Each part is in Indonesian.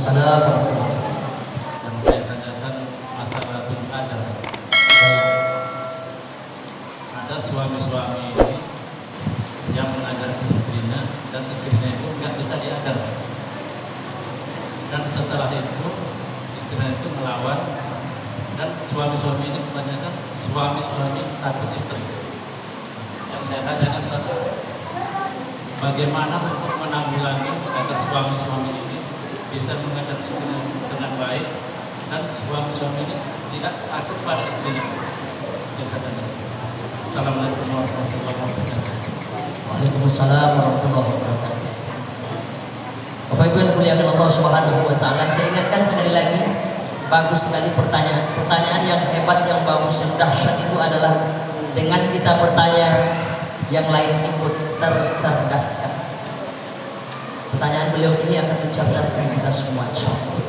Waalaikumsalam warahmatullahi wabarakatuh. Yang saya tanyakan masalah ajar. Ada suami-suami ini yang mengajarkan istrinya dan istrinya itu nggak bisa diajar. Dan setelah itu istrinya itu melawan, dan suami-suami ini kebanyakan suami-suami takut istri. Yang saya tanyakan tadi, bagaimana untuk menanggulangi agar suami-suami ini bisa mengajar istrinya dengan baik dan suami-suami ini tidak takut pada istrinya. Yang saya tanyakan. Assalamualaikum warahmatullahi wabarakatuh. Waalaikumsalam warahmatullahi wabarakatuh. Bapak Ibu yang dimuliakan Allah Subhanahu wa taala, saya ingatkan sekali lagi, bagus sekali pertanyaan. Pertanyaan yang hebat, yang bagus, yang dahsyat itu adalah dengan kita bertanya, yang lain ikut tercerdaskan. Pertanyaan beliau ini akan mencerdaskan kita semua, insyaallah.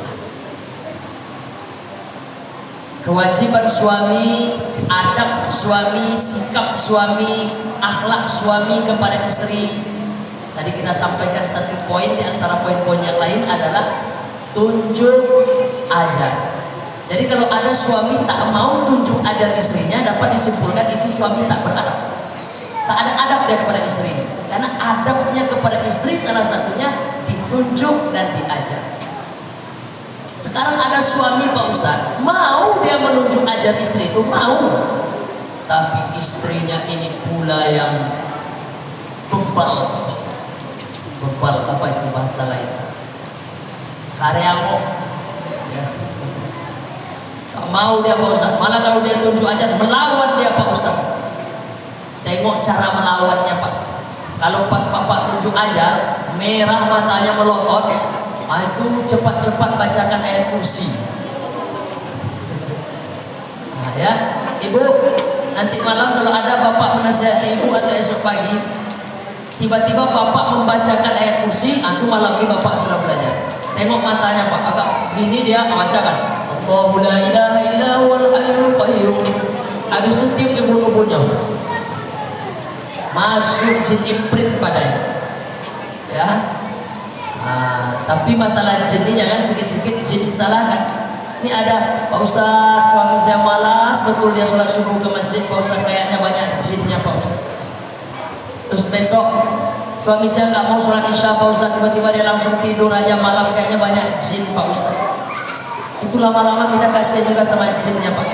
Kewajiban suami, adab suami, sikap suami, akhlak suami kepada istri. Tadi kita sampaikan satu poin, di antara poin-poin yang lain adalah tunjuk ajar. Jadi kalau ada suami tak mau tunjuk ajar istrinya, dapat disimpulkan itu suami tak beradab. Tak ada adab dia kepada istri. Karena adabnya kepada istri salah satunya ditunjuk dan diajar. Sekarang ada suami Pak Ustadz, mau dia menunjuk ajar istri itu, mau. Tapi istrinya ini pula yang bebal. Bebal, apa itu bahasa lain? Karyawo. Ya. Tak mau dia Pak Ustadz, malah kalau dia tunjuk ajar, melawan dia Pak Ustadz. Tengok cara melawannya Pak. Kalau pas Bapak tunjuk ajar, merah matanya melotot, itu cepat-cepat bacakan ayat kursi. Nah ya, Ibu, nanti malam kalau ada Bapak menasihati Ibu atau esok pagi, tiba-tiba Bapak membacakan ayat kursi, itu malam ini Bapak sudah belajar. Tengok matanya Pak, agak gini dia membacakan Allahu la ilaha illa huwal hayyul qayyum. Habis itu tiup ibu-ibunya, masuk jin ibrit padanya. Ya. Tapi masalah jin ini jangan sikit-sikit jin disalahkan. Ini ada Pak Ustadz, suami saya malas betul dia sholat subuh ke masjid Pak Ustadz, kayaknya banyak jinnya Pak Ustadz. Terus besok suami saya nggak mau sholat isya Pak Ustadz, tiba-tiba dia langsung tidur aja malam, kayaknya banyak jin Pak Ustadz. Itu lama-lama kita kasihan juga sama jinnya Pak.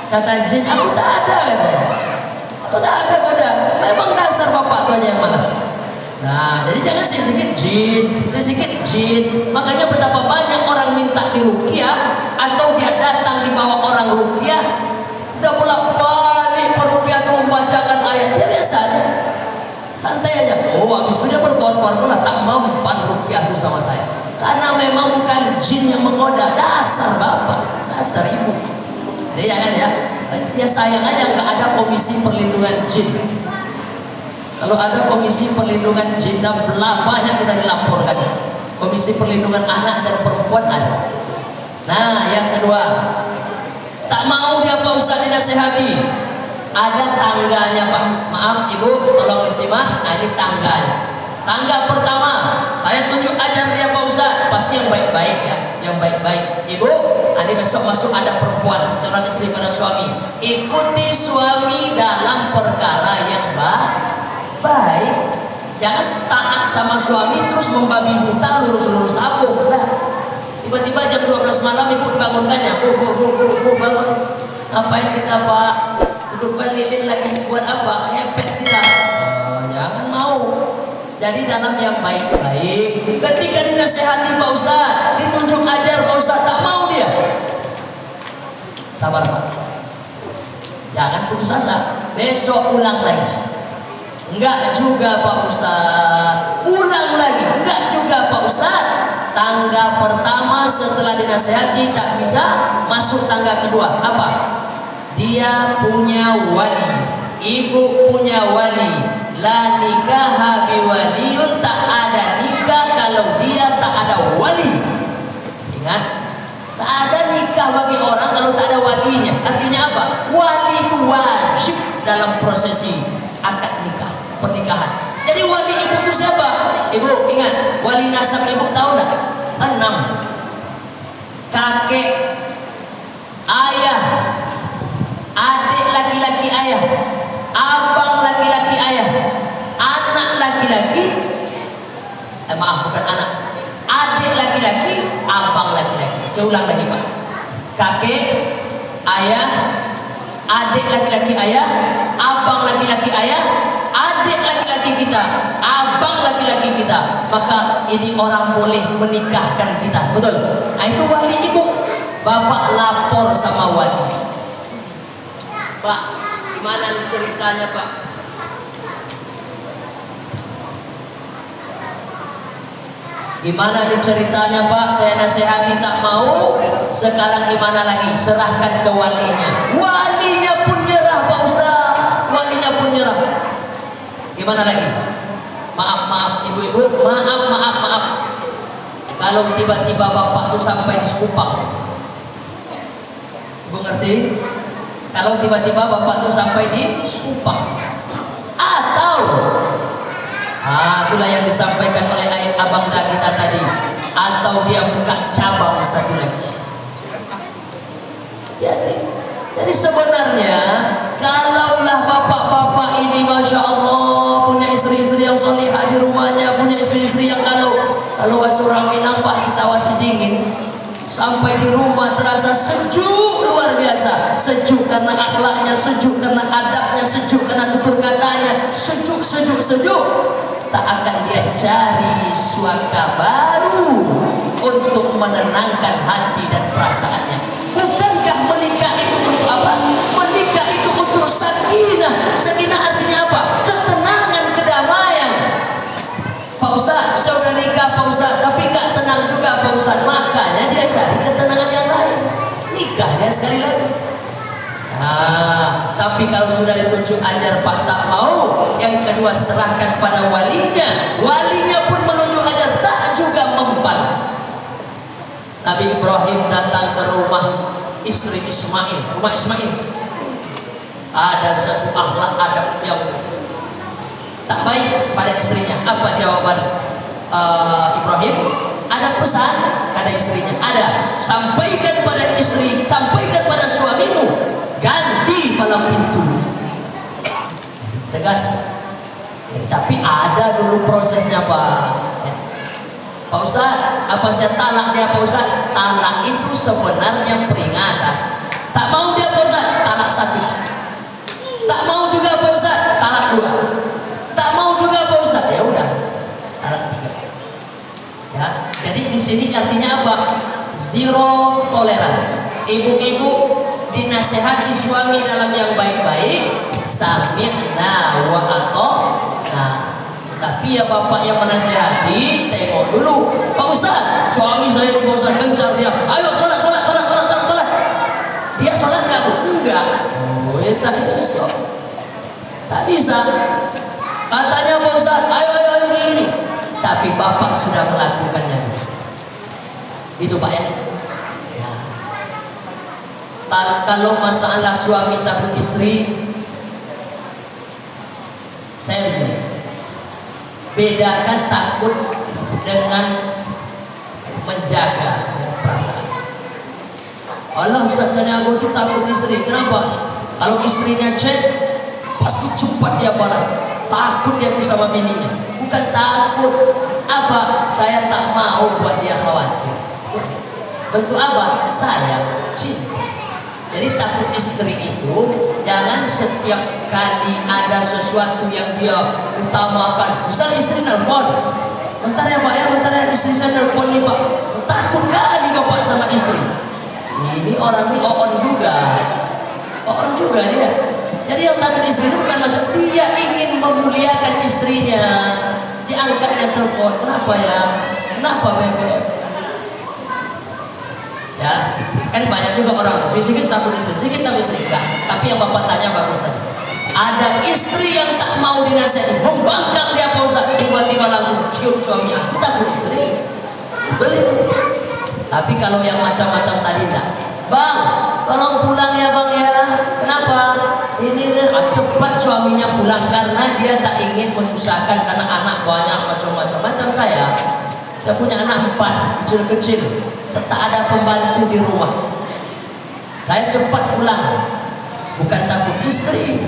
Kata jin, aku tak ada katanya. Aku tak ada. Memang dasar bapak tuh aja yang malas. Nah, jadi jangan sedikit jin. Makanya betapa banyak orang minta diruqyah atau dia datang di bawah orang ruqyah, udah bolak-balik peruqyah itu membacakan ayat, dia biasa aja, santai aja. Oh, habis itu dia berbuat-buat pula, tak mempan ruqyah itu sama saya. Karena memang bukan jin yang menggoda, dasar bapak, dasar ibu. Jadi jangan ya. Ya sayang aja nggak ada komisi perlindungan jin. Kalau ada komisi perlindungan jin dan banyak kita dilaporkan. Komisi perlindungan anak dan perempuan ada. Nah, yang kedua, tak mau dia Pak Ustadz dinasehati. Ada tangganya Pak. Maaf Ibu, tolong disimak. Ini tangganya. Tangga pertama, saya tunjuk ajar dia Pak Ustadz. Pasti yang baik-baik ya, yang baik-baik. Ibu, nanti besok masuk ada perempuan, seorang istri pada suami. Ikuti suami dalam perkara yang baik. Jangan taat sama suami terus membabi buta lurus-lurus tabung. Nah, tiba-tiba jam 12 malam ibu dibangunkannya, bu bangun. Ngapain kita Pak? Dudukkan lilin lagi, buat apa? Ngepet kita. Jangan mau. Jadi dalam yang baik-baik. Ketika dinasehati Pak Ustadz, ditunjuk ajar Pak Ustadz, tak mau dia. Sabar Pak. Jangan putus asa. Besok ulang lagi. Enggak juga Pak Ustadz, ulang lagi. Enggak juga Pak Ustadz. Tangga pertama setelah dinasehati tak bisa, masuk tangga kedua. Apa? Dia punya wali, ibu punya wali. La nikaha biwaliyun, tak ada nikah kalau dia tak ada wali. Ingat, tak ada nikah bagi orang kalau tak ada walinya. Artinya apa? Wali itu wajib dalam prosesi akad nikah, pernikahan. Jadi wali ibu itu siapa? Ibu ingat, wali nasab ibu tahu enggak? 6. maaf bukan anak, adik laki-laki, abang laki-laki. Saya ulang lagi Pak, kakek, ayah, adik laki-laki ayah, abang laki-laki ayah, adik laki-laki kita, abang laki-laki kita. Maka ini orang boleh menikahkan kita, betul? Nah, itu wali ibu. Bapak lapor sama wali, Pak, gimana nih ceritanya Pak? Gimana nih ceritanya Pak? Saya nasihati tak mau. Sekarang gimana lagi? Serahkan ke walinya. Walinya pun nyerah Pak Ustaz. Walinya pun nyerah. Gimana lagi? Maaf ibu-ibu. Maaf. Kalau tiba-tiba bapak tuh sampai di Sekupang, ibu ngerti? Kalau tiba-tiba bapak tuh sampai di Sekupang, atau itulah yang disampaikan oleh ayat abang dan kita tadi, atau dia buka cabang satu lagi. Jadi sebenarnya kalaulah bapak-bapak ini Masya Allah punya istri-istri yang solihah di rumahnya, punya istri-istri yang kalau wasurami nampak situasi dingin, sampai di rumah terasa sejuk luar biasa. Sejuk karena akhlaknya, sejuk karena adabnya, sejuk karena tutur katanya, sejuk. Tak akan dia cari suaka baru untuk menenangkan hati dan perasaannya. Bukankah menikah itu untuk apa? Menikah itu untuk sakinah. Sakinah artinya apa? Ketenangan, kedamaian. Pak Ustaz, saya udah nikah Pak Ustaz, tapi gak tenang juga Pak Ustaz. Makanya dia cari ketenangan yang lain. Nikah dia sekali lagi. Tapi kalau sudah ditunjuk ajar Pak tak mau, yang kedua serahkan pada walinya. Walinya pun menunjuk ajar, tak juga mempan. Nabi Ibrahim datang ke rumah istri Ismail, rumah Ismail. Ada satu akhlak adab yang tak baik pada istrinya. Apa jawaban Ibrahim? Ada pesan, kata istrinya. Ada. Sampaikan pada istri, sampaikan pada suamimu, ganti palang pintu. Tegas. Tapi ada dulu prosesnya Pak. Pak Ustaz, apa saya talak dia Pak Ustaz? Talak itu sebenarnya peringatan. Tak mau dia Pak Ustaz, talak satu. Tak mau juga Pak Ustaz, talak dua. Tak mau juga Pak Ustaz, ya udah, talak tiga. Ya, jadi di sini artinya apa? Zero toleran. Ibu-ibu dinasehati suami dalam yang baik-baik, sami'na wa ata'na. Tapi ya bapak yang menasehati, tengok dulu. Pak Ustaz, suami saya di Pak Ustaz gencar dia. Ayo sholat. Dia sholat nggak Bu? Enggak. Oh ya tak bisa. Tak bisa. Katanya Pak Ustaz, ayo gini. Tapi bapak sudah melakukannya. Itu Pak ya. Kalau masalah suami takut istri, saya begini, bedakan takut dengan menjaga perasaan. Allah Ustaz jadi aku tuh takut istri. Kenapa? Kalau istrinya chat, pasti cepat dia balas. Takut dia tuh sama bininya. Bukan takut. Apa? Saya tak mau buat dia khawatir. Bentuk apa? Sayang, cinta. Jadi takut istri itu jangan setiap kali ada sesuatu yang dia utamakan. Misalnya istri nelfon, bentar ya Pak ya, bentar ya istri saya nelfon nih Pak. Takut kali Bapak sama istri. Ini orang ini on juga dia. Jadi yang takut istri itu bukan macam dia ingin memuliakan istrinya. Diangkatnya telepon, kenapa ya? Kenapa Bebe? Ya, kan banyak juga orang sedikit takut istri, enggak. Tapi yang bapak tanya bagus tadi. Ada istri yang tak mau dinasihati, membangkang dia Pak Ustaz, tiba-tiba langsung cium suami, aku takut istri. Boleh. Tapi kalau yang macam-macam tadi enggak. Bang, tolong pulang ya Bang ya. Kenapa? Ini cepat suaminya pulang karena dia tak ingin menyusahkan karena anak banyak macam-macam saya. Saya punya anak 4 kecil-kecil, serta ada pembantu di rumah. Saya cepat pulang, bukan takut istri,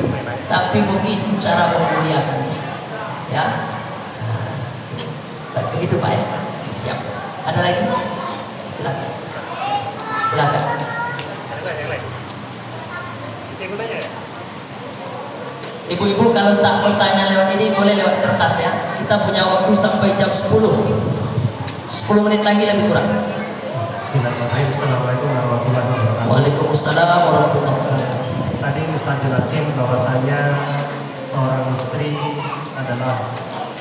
tapi begitu cara memuliakannya. Ya. Baik, begitu Pak ya. Siap. Ada lagi? Silakan. Silakan. Ibu-ibu kalau tak bertanya lewat ini boleh lewat kertas ya. Kita punya waktu sampai jam 10. 10 menit lagi lebih kurang. Bismillahirrahmanirrahim. Assalamualaikum warahmatullahi wabarakatuh. Waalaikumsalam warahmatullahi wabarakatuh. Tadi Ustaz jelasin bahwasanya seorang istri adalah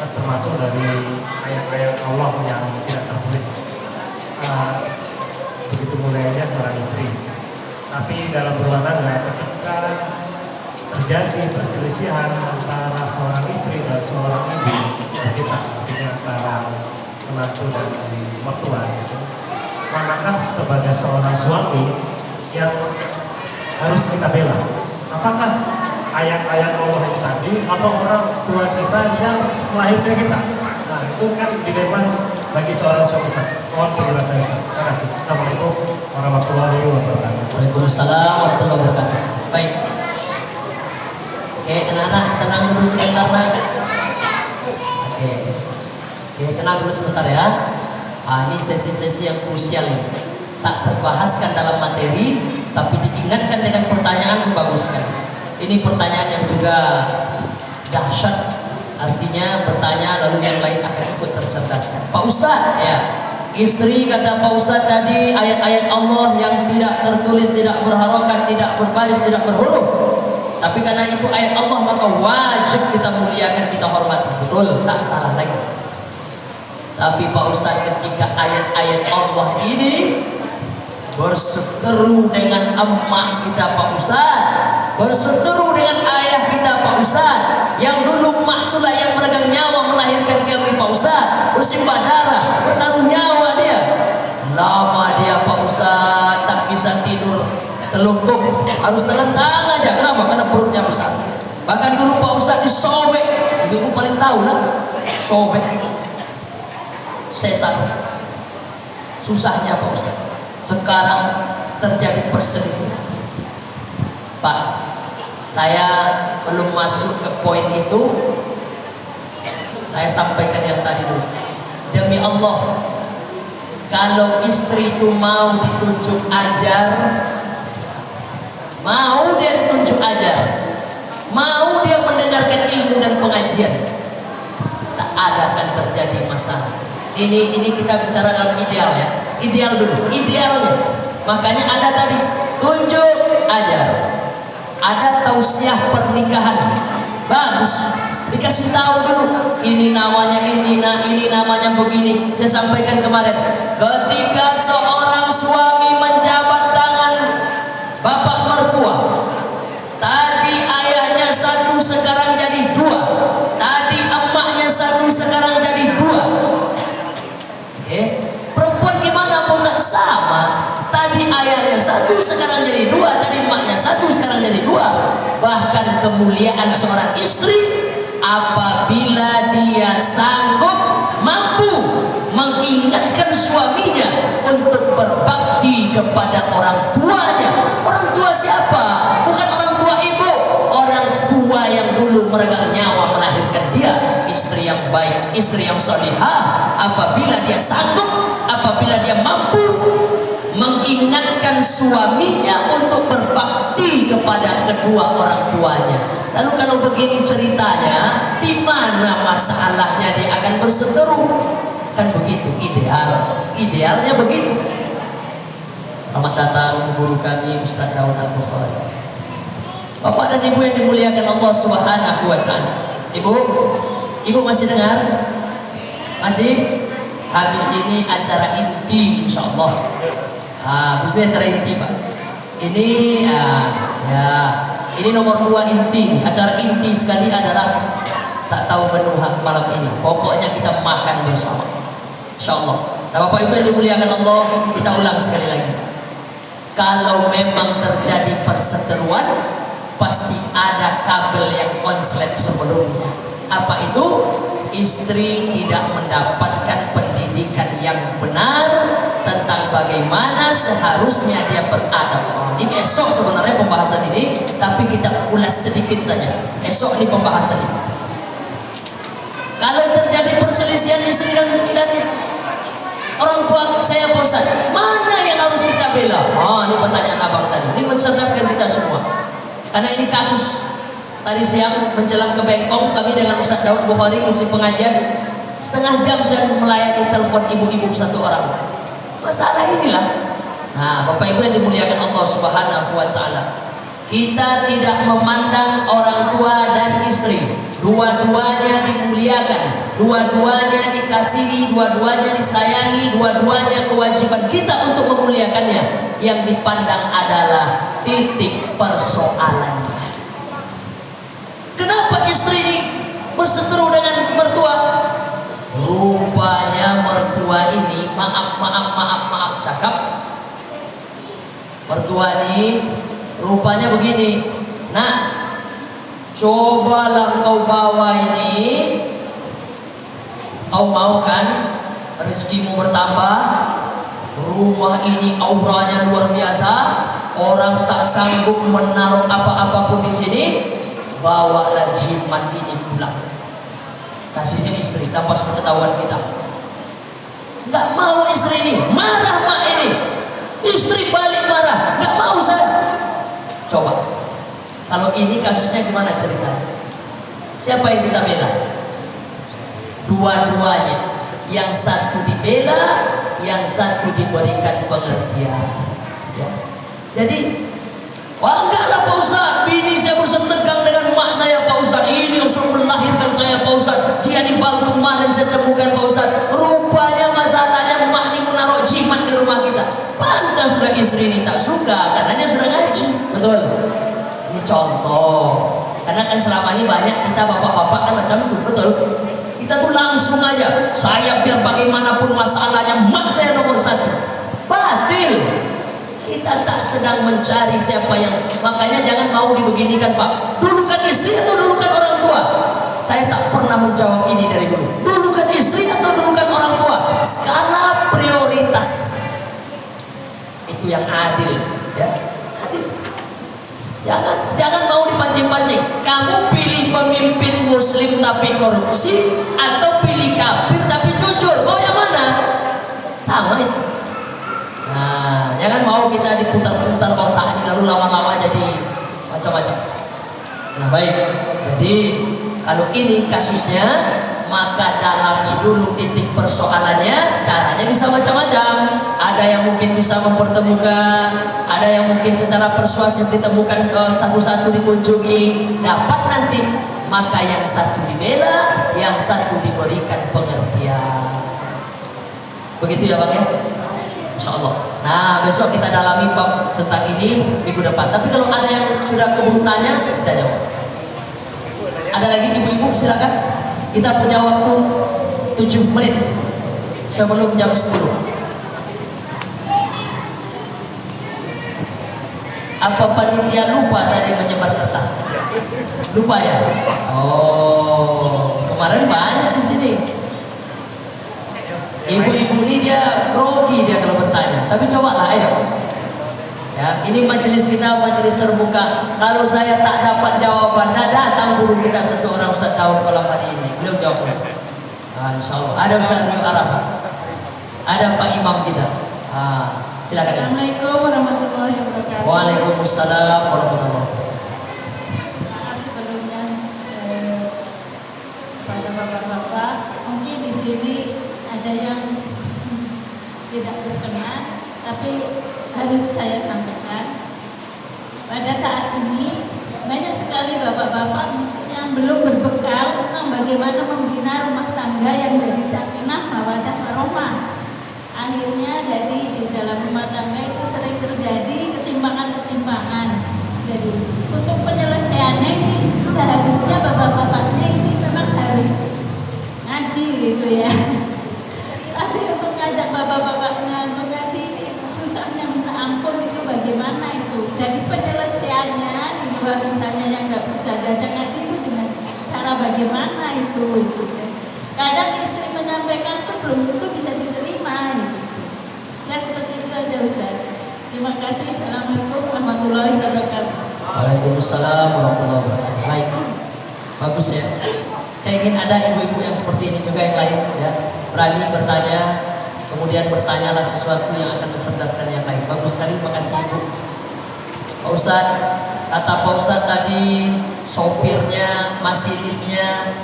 termasuk dari ayat-ayat Allah yang tidak tertulis. Begitu mulianya seorang istri. Tapi dalam berumah tangga ketika terjadi perselisihan antara seorang istri dan seorang ibu, kita antara menantu dan mertua, gitu. Manakah sebagai seorang suami yang harus kita bela? Apakah ayat-ayat Allah yang tadi atau orang tua kita yang melahirkan kita? Nah, itu kan dilema bagi seorang suami. Mohon penjelasannya. Terima kasih. Assalamualaikum warahmatullahi wabarakatuh. Waalaikumsalam warahmatullahi wabarakatuh. Baik. Oke, anak-anak tenang dulu sebentar nak. Oke, tenang dulu sebentar ya. Ini sesi-sesi yang krusial ini. Tak terbahaskan dalam materi, tapi diingatkan dengan pertanyaan membaguskan. Ini pertanyaan yang juga dahsyat. Artinya bertanya lalu yang lain akan ikut tercerdaskan. Pak Ustadz, ya, istri kata Pak Ustadz tadi ayat-ayat Allah yang tidak tertulis, tidak berharokat, tidak berbaris, tidak berhuruf. Tapi karena itu ayat Allah maka wajib kita muliakan, kita hormati. Betul, tak salah lagi. Tapi Pak Ustadz ketika ayat-ayat Allah ini berseteru dengan emak kita Pak Ustadz, berseteru dengan ayah kita Pak Ustadz, yang dulu emak itulah yang meregang nyawa melahirkan kami Pak Ustadz, bersimbah darah, bertaruh nyawa dia. Lama dia Pak Ustadz tak bisa tidur, telungkup, harus telentang aja. Kenapa? Karena perutnya besar. Bahkan dulu Pak Ustadz disobek, ibu paling tahu lah, sobek, sesat. Susahnya Pak Ustadz. Sekarang terjadi perselisihan. Pak, saya belum masuk ke poin itu. Saya sampaikan yang tadi dulu. Demi Allah, kalau istri itu mau ditunjuk ajar, mau dia ditunjuk ajar, mau dia mendengarkan ilmu dan pengajian, tak ada akan terjadi masalah. Ini kita bicara dalam ideal ya. Ideal dulu, idealnya. Makanya ada tadi tunjuk ajar, ada tausiah pernikahan, bagus. Dikasih tahu dulu, ini namanya ini, nah ini namanya begini. Saya sampaikan kemarin, ketika seorang suami menjabat tangan bapak mertua, tadi ayahnya satu sekarang jadi dua, tadi emaknya satu sekarang jadi dua. Perempuan gimana pun sama, tadi ayahnya satu sekarang jadi dua, tadi emaknya satu sekarang jadi dua. Bahkan kemuliaan seorang istri apabila dia sanggup mampu mengingatkan suaminya untuk berbakti kepada orang tuanya. Orang tua siapa? Bukan orang tua ibu, orang tua yang dulu meregang nyawa melahirkan dia. Istri yang baik, istri yang salihah, apabila dia sanggup, apabila dia mampu mengingatkan suaminya untuk berbakti kepada kedua orang tuanya. Lalu kalau begini ceritanya, di mana masalahnya dia akan berseteru? Kan begitu ideal, idealnya begitu. Selamat datang guru kami Ustaz Daud Al-Bukhari. Bapak dan Ibu yang dimuliakan Allah Subhanahu wa Ta'ala. Ibu masih dengar? Masih? Habis ini acara inti insya Allah. Habis ini acara inti Pak. Ini ini nomor 2 inti. Acara inti sekali adalah tak tahu menu malam ini. Pokoknya kita makan bersama, insya Allah. Nah Bapak Ibu yang dimuliakan Allah, kita ulang sekali lagi. Kalau memang terjadi perseteruan, pasti ada kabel yang konslet sebelumnya. Apa itu? Istri tidak mendapatkan pendidikan yang benar tentang bagaimana seharusnya dia beradab. Ini esok sebenarnya pembahasan ini, tapi kita ulas sedikit saja. Esok ini pembahasan ini. Kalau terjadi perselisihan perselisihan istri dan orang tua saya Pak Ustaz, mana yang harus kita bela? Oh, ini pertanyaan abang tadi. Ini mencerdaskan kita semua. Karena ini kasus tadi siang menjelang ke Bengkong, kami dengan Ustaz Daud Bukhari isi pengajian, setengah jam saya melayani telepon ibu-ibu satu orang. Masalah inilah. Nah, Bapak Ibu yang dimuliakan Allah Subhanahu wa taala. Kita tidak memandang orang tua dan istri, dua-duanya dimuliakan, dua-duanya dikasihi, dua-duanya disayangi, dua-duanya kewajiban kita untuk memuliakannya. Yang dipandang adalah titik persoalannya. Kenapa istri ini berseteru dengan mertua? Rupanya mertua ini, maaf cakap, mertua ini rupanya begini. Nah, cobalah kau bawa ini, kau mau kan rezekimu bertambah, rumah ini auranya luar biasa, orang tak sanggup menaruh apa-apapun di sini, bawalah jimat ini pulang. Kasihnya istri tanpa sepengetahuan kita. Nggak mau istri ini, marah mak ini, istri balik marah, nggak mau saya. Coba, kalau ini kasusnya gimana ceritanya? Siapa yang kita bela? Dua-duanya. Yang satu dibela, yang satu diberikan pengertian. Ya. Jadi, wah enggaklah Pak Ustaz, bini saya bosan tegang dengan mak saya Pak Ustaz. Ini yang suruh melahirkan saya Pak Ustaz. Dia di Bangku kemarin saya temukan Pak Ustaz. Rupanya masalahnya mak ini menaruh jimat di rumah kita. Pantas sudah istri ini tak suka, karena dia sudah ngaji. Betul. Ini contoh. Karena kan selama ini banyak kita bapak-bapak kan macam itu, betul. Kita tuh langsung aja, saya biar bagaimanapun masalahnya mak saya nomor satu. Batil. Kita tak sedang mencari siapa yang, makanya jangan mau dibeginikan Pak. Dulukan istri atau dulukan orang tua? Saya tak pernah menjawab ini dari dulu. Dulukan istri atau dulukan orang tua? Skala prioritas itu yang adil, ya. Adil. Jangan mau dipancing-pancing. Kamu pilih pemimpin muslim tapi korupsi, atau pilih kafir tapi jujur? Mau yang mana? Sama itu. Nah, jangan mau kita diputar-putar otak ini lalu lama-lama jadi macam-macam. Nah, baik. Jadi kalau ini kasusnya, maka dalami dulu titik persoalannya. Caranya bisa macam-macam. Ada yang mungkin bisa mempertemukan, ada yang mungkin secara persuasif ditemukan, satu-satu dikunjungi, dapat nanti. Maka yang satu dibela, yang satu diberikan pengertian. Begitu ya Bang ya? Insya Allah. Nah, besok kita dalami bab tentang ini minggu depan. Tapi kalau ada yang sudah keburu tanya, kita jawab. Ada lagi ibu-ibu, silakan. Kita punya waktu 7 menit sebelum jam 10. Apa panitia lupa tadi menyebar kertas? Lupa ya? Oh, kemarin banyak di sini. Ibu-ibu ini dia grogi dia kalau bertanya. Tapi cobalah, ayo. Ya, ini majelis kita majelis terbuka. Kalau saya tak dapat jawaban, datang guru kita satu orang Ustaz Daud malam hari ini. Beliau jawab. Nah, insya Allah. Ada Ustaz Rio Arab. Ada Pak Imam kita. Silakan. Assalamualaikum warahmatullahi wabarakatuh. Waalaikumsalam warahmatullahi wabarakatuh. Sebelumnya pada bapak-bapak, mungkin di sini ada yang tidak berkenan, tapi harus saya sampaikan. Pada saat ini banyak sekali bapak-bapak mungkin yang belum berbekal tentang bagaimana membina rumah tangga yang dari sakinah mawaddah warahmah. Akhirnya jadi di dalam rumah tangga itu sering terjadi ketimpangan-ketimpangan. Jadi untuk penyelesaiannya ini seharusnya bapak-bapaknya ini memang harus ngaji gitu ya. Tapi untuk ngajak bapak-bapaknya untuk ngaji ini susahnya minta ampun, itu bagaimana itu. Jadi penyelesaiannya di luar misalnya yang nggak bisa diajak ngaji itu dengan cara bagaimana itu. Kadang istri menyampaikan itu belum tentu bisa diterima. Nah seperti itu aja Ustaz. Terima kasih. Assalamualaikum warahmatullahi wabarakatuh. Waalaikumsalam warahmatullahi wabarakatuh. Baik, bagus ya. Saya ingin ada ibu-ibu yang seperti ini juga yang lain, ya, berani bertanya, kemudian bertanyalah sesuatu yang akan mencerdaskan yang lain. Bagus sekali, makasih Ibu. Pak Ustadz, kata Pak Ustadz tadi, sopirnya, masinisnya,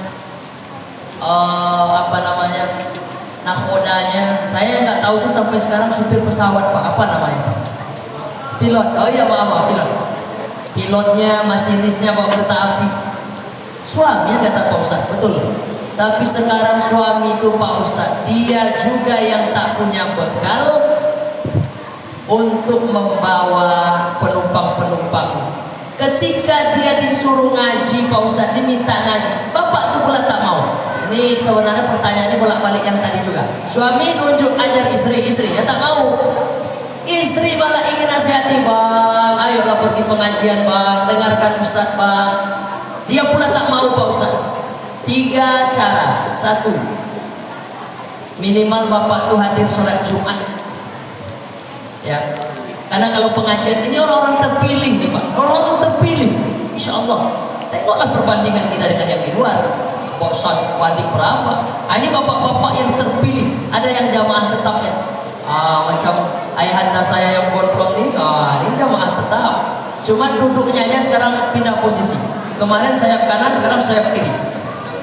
nakodanya, saya nggak tahu tuh sampai sekarang supir pesawat Pak, apa namanya? Pilot, oh iya maaf, pilot. Pilotnya, masinisnya bawa kereta api. Suami kata Pak Ustadz, betul. Tapi sekarang suami itu Pak Ustadz, dia juga yang tak punya bekal untuk membawa penumpang-penumpang. Ketika dia disuruh ngaji Pak Ustadz, diminta ngaji, bapak tuh pula tak mau. Ini sebenarnya pertanyaannya bolak-balik yang tadi juga. Suami nunjuk ajar istri-istri, ya tak mau. Istri malah ingin nasihati, bang, ayolah pergi pengajian bang, dengarkan Ustadz bang. Dia pula tak mau Pak Ustadz. 3 cara. 1, minimal bapak tuh hadir sholat Jumat, ya. Karena kalau pengajian ini orang-orang terpilih nih Pak, orang-orang terpilih, Insya Allah. Tengoklah perbandingan kita dengan yang di luar. Bosan wadik berapa? Ini bapak-bapak yang terpilih. Ada yang jamaah tetapnya. Macam ayahanda saya yang gondrong ini, ini jamaah tetap. Cuma duduknya aja sekarang pindah posisi. Kemarin sayap kanan, sekarang sayap kiri.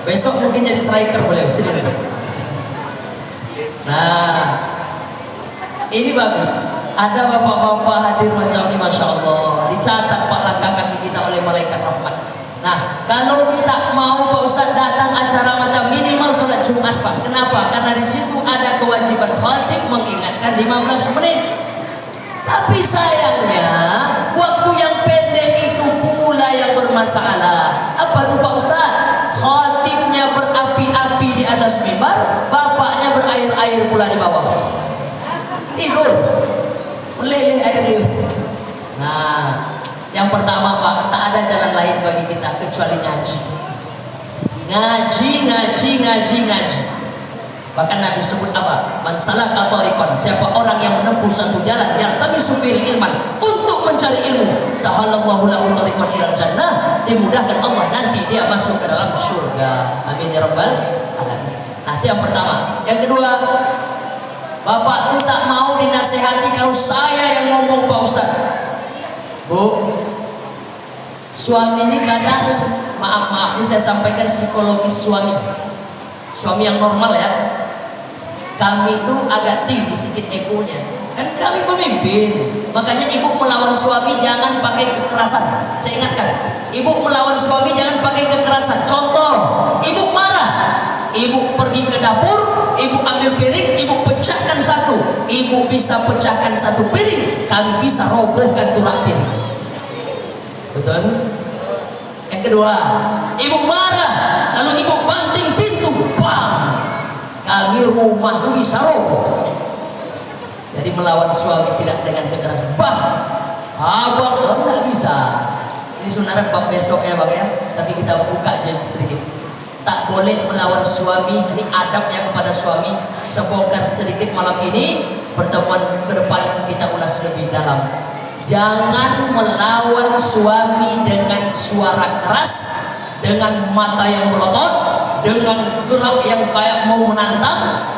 Besok mungkin jadi striker boleh. Sini dulu. Nah, ini bagus. Ada bapak-bapak hadir macam ini, Masya Allah. Dicatat Pak langkah kaki kita oleh malaikat rahmat. Nah, kalau tak mau Pak Ustadz datang acara macam minimal sholat Jumat Pak. Kenapa? Karena di situ ada kewajiban khatib mengingatkan 15 menit. Tapi sayangnya waktu yang pendek itu pula yang bermasalah. Apa tuh Pak Ustadz? Khatibnya berapi-api di atas mimbar, bapaknya berair-air pula di bawah. Tidur, meleleh air liur. Nah, yang pertama Pak, tak ada jalan lain bagi kita kecuali ngaji. Ngaji. Bahkan Nabi sebut apa? Man salaka tariqan, siapa orang yang menempuh satu jalan yang yaltamisu fihi ilman, untuk mencari ilmu, sahalallahu lahu tariqan ilal jannah, dimudahkan Allah nanti dia masuk ke dalam surga. Amin ya rabbal alamin. Nah, itu yang pertama. Yang kedua, bapak tuh tak mau dinasehati kalau saya yang ngomong Pak Ustaz. Bu, suami ini kadang, maaf ini saya sampaikan psikologis suami yang normal ya. Kami itu agak tinggi sedikit egonya. Kan kami pemimpin. Makanya ibu melawan suami jangan pakai kekerasan. Saya ingatkan, ibu melawan suami jangan pakai kekerasan. Contoh, ibu marah, ibu pergi ke dapur, ibu ambil piring, ibu pecahkan satu. Ibu bisa pecahkan satu piring, kami bisa robohkan tulang piring. Betul? Yang kedua, ibu marah, lalu ibu banting pintu, bang, kami rumah itu bisa roboh. Jadi melawan suami tidak dengan kekerasan. Bang, abang, nggak bisa. Ini sebenarnya bab besok ya bang ya. Tapi kita buka jadi sedikit. Tak boleh melawan suami. Ini adabnya kepada suami. Sebongkar sedikit malam ini. Pertemuan ke depan kita ulas lebih dalam. Jangan melawan suami dengan suara keras, dengan mata yang melotot, dengan gerak yang kayak mau menantang.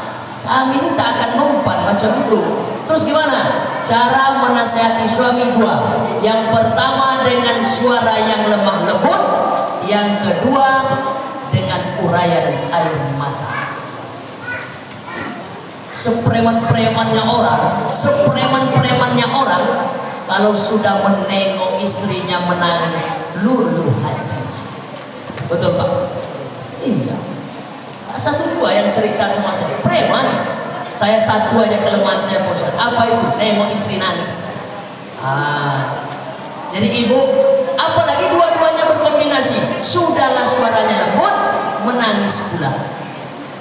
Kami ini tak akan mempan macam itu. Terus gimana? Cara menasihati suami dua. Yang pertama dengan suara yang lemah lembut. Yang kedua dengan uraian air mata. Sepreman-premannya orang, kalau sudah menengok istrinya menangis, luluh hati. Betul Pak? Iya. Satu dua yang cerita sama saya, preman. Saya satu aja kelemahan saya bosan. Apa itu? Nengok istri nangis. Jadi ibu, apalagi dua-duanya berkombinasi, sudahlah suaranya lembut, menangis pula.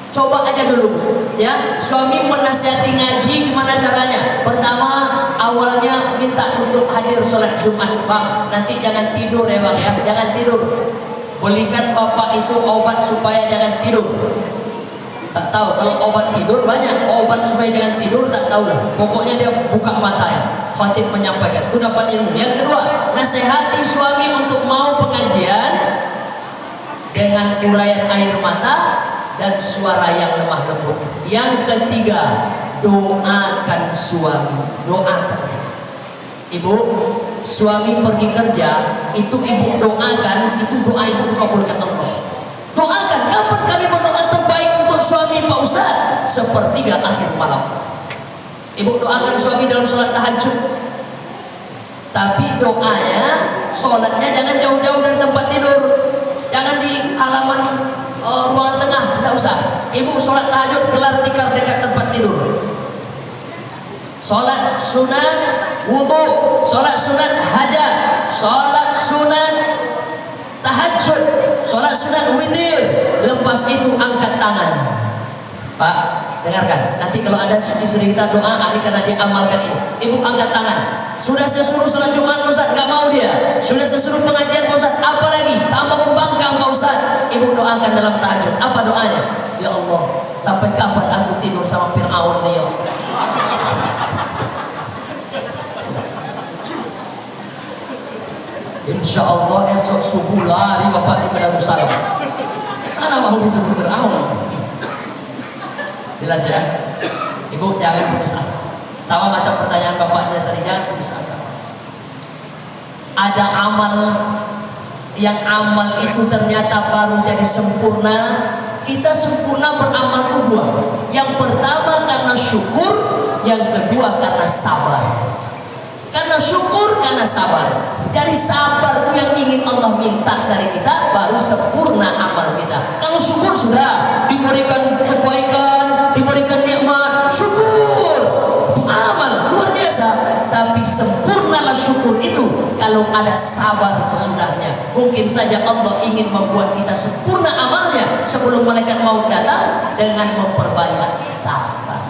Coba aja dulu, ya. Suami menasihati ngaji gimana caranya? Pertama, awalnya minta untuk hadir sholat Jumat, bang. Nanti jangan tidur ya bang ya, jangan tidur. Belikan bapak itu obat supaya jangan tidur. Tak tahu kalau obat tidur banyak, obat supaya jangan tidur tak tahu lah. Pokoknya dia buka matanya. Khatib menyampaikan, itu dapat ilmu. Yang kedua, nasihati suami untuk mau pengajian dengan uraian air mata dan suara yang lemah lembut. Yang ketiga, doakan suami, doakan. Ibu, suami pergi kerja, itu ibu doakan, itu doa ibu dikabulkan Allah. Doakan, kapan kami berdoa terbaik untuk suami Pak Ustaz? Sepertiga akhir malam. Ibu doakan suami dalam sholat tahajud. Tapi doanya, sholatnya jangan jauh-jauh dari tempat tidur. Jangan di halaman ruangan tengah, tidak usah. Ibu sholat tahajud gelar tikar dekat tempat tidur. Sholat sunat wudu, sholat sunat hajat, sholat sunat tahajud, sholat sunat witir. Lepas itu angkat tangan. Pak, dengarkan. Nanti kalau ada istri kita doa, ini karena dia amalkan ini. Ibu angkat tangan. Sudah saya suruh sholat Jumat, Ustaz, nggak mau dia. Sudah saya suruh pengajian, Ustaz, apa lagi? Tambah membangkang, Pak Ustaz. Ibu doakan dalam tahajud. Apa doanya? Ya Allah, sampai kapan aku tidur sama Fir'aun nih ya Allah? Insya Allah esok subuh lari bapak di Darussalam. Mana mau disebut Fir'aun? Jelas ya? Ibu jangan putus asa. Sama macam pertanyaan bapak saya tadi, jangan putus asa. Ada amal yang amal itu ternyata baru jadi sempurna. Kita sempurna beramal itu dua. Yang pertama karena syukur, yang kedua karena sabar. Karena syukur, karena sabar. Dari sabar itu yang ingin Allah minta dari kita, baru sempurna amal kita. Kalau syukur sudah diberikan kebaikan, diberikan nikmat, syukur itu amal luar biasa. Tapi sempurnalah syukur itu kalau ada sabar sesudahnya. Mungkin saja Allah ingin membuat kita sempurna amalnya sebelum malaikat maut datang dengan memperbanyak sabar.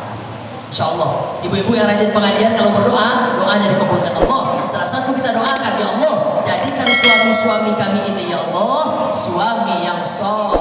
Insya Allah, ibu-ibu yang rajin pengajian kalau berdoa, doanya dikabulkan Allah. Salah satu kita doakan, ya Allah, jadikan suami-suami kami ini, ya Allah, suami yang soleh.